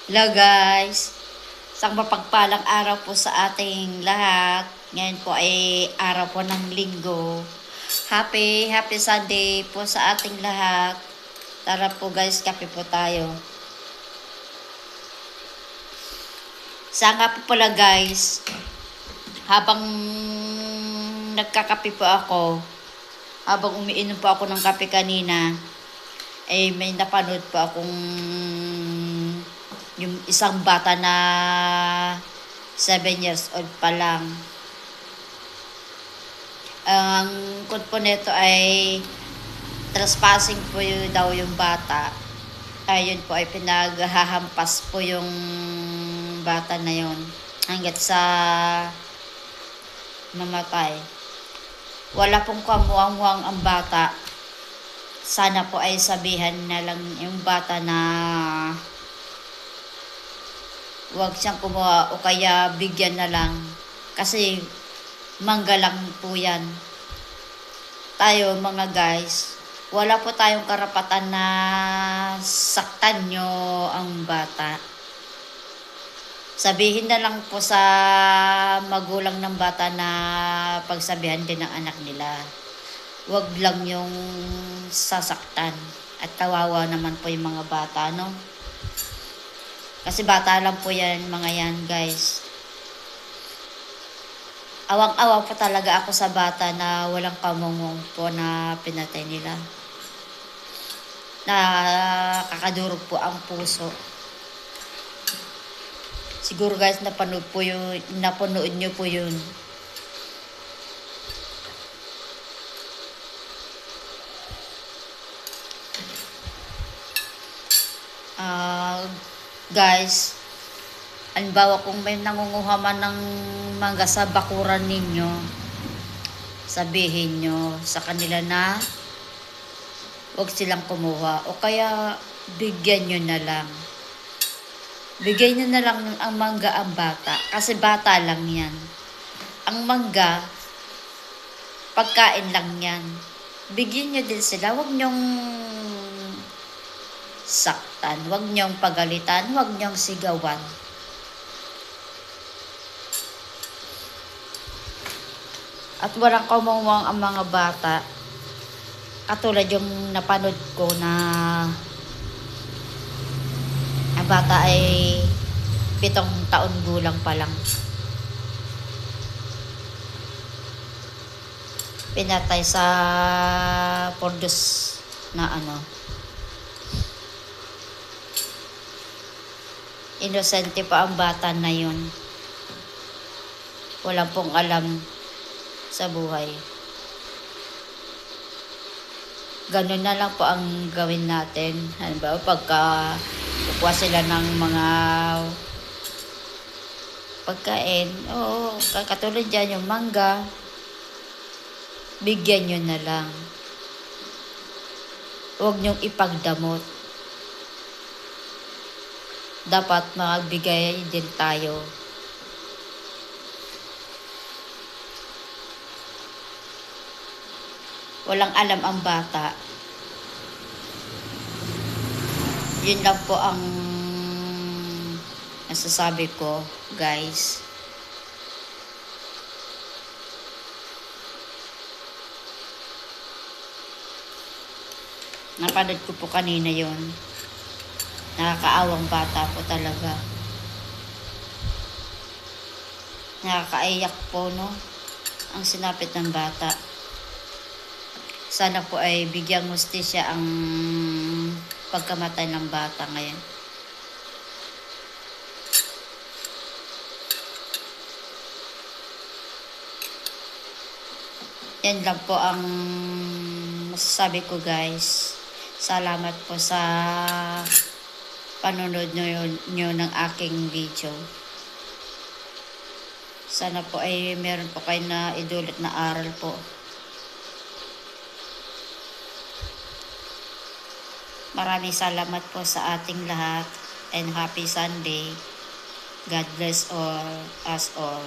Hello guys! Isang mapagpalang araw po sa ating lahat. Ngayon po ay araw po ng linggo. Happy Sunday po sa ating lahat. Tara po guys, kape po tayo. Sa nga po pala guys, habang nagkakape po ako, habang umiinom po ako ng kape kanina, ay may napanood po akong yung isang bata na 7 years old pa lang. Ang code po nito ay trespassing po yun daw yung bata. Ayun po ay pinaghahampas po yung bata na yun hanggat sa namatay. Wala pong kamuang-muang ang bata. Sana po ay sabihan na lang yung bata na huwag siyang kumuha o kaya bigyan na lang. Kasi mangga lang po yan. Tayo mga guys, wala po tayong karapatan na saktan nyo ang bata. Sabihin na lang po sa magulang ng bata na pagsabihan din ng anak nila. Huwag lang yung sasaktan. At kawawa naman po yung mga bata, no? Kasi bata lang po yan, mga yan, guys. Awang-awa po talaga ako sa bata na walang kamungong po na pinatay nila. Nakakadurog po ang puso. Siguro guys, napanood nyo po yun. Guys, halimbawa kung may nangunguha man ng mangga sa bakuran ninyo, sabihin nyo sa kanila na huwag silang kumuha o kaya bigyan nyo na lang. Bigay nyo na lang ang mangga ang bata kasi bata lang yan. Ang mangga, pagkain lang yan. Bigyan nyo din sila, huwag nyong saktan, huwag niyong pagalitan, huwag niyong sigawan. At walang kamungwang ang mga bata. Katulad yung napanood ko na ang bata ay 7 taon gulang pa lang. Pinatay sa pordos na inosente pa ang bata na yun. Wala pong alam sa buhay. Ganun na lang po ang gawin natin. Halimbawa, pagka kukuha sila ng mga pagkain, oo, katulad dyan yung mangga, bigyan nyo na lang. Huwag nyong ipagdamot. Dapat magbigay din tayo. Walang alam ang bata. Yun lang po ang nasasabi ko, guys. Napanood ko po kanina yon. Nakakaawang bata po talaga. Nakakaiyak po, no? Ang sinapit ng bata. Sana po ay bigyang hustisya ang pagkamatay ng bata ngayon. Yan lang po ang masasabi ko, guys. Salamat po sa panonood nyo ng aking video. Sana po ay meron po kayo na idulot na aral po. Maraming salamat po sa ating lahat and happy Sunday. God bless all us all.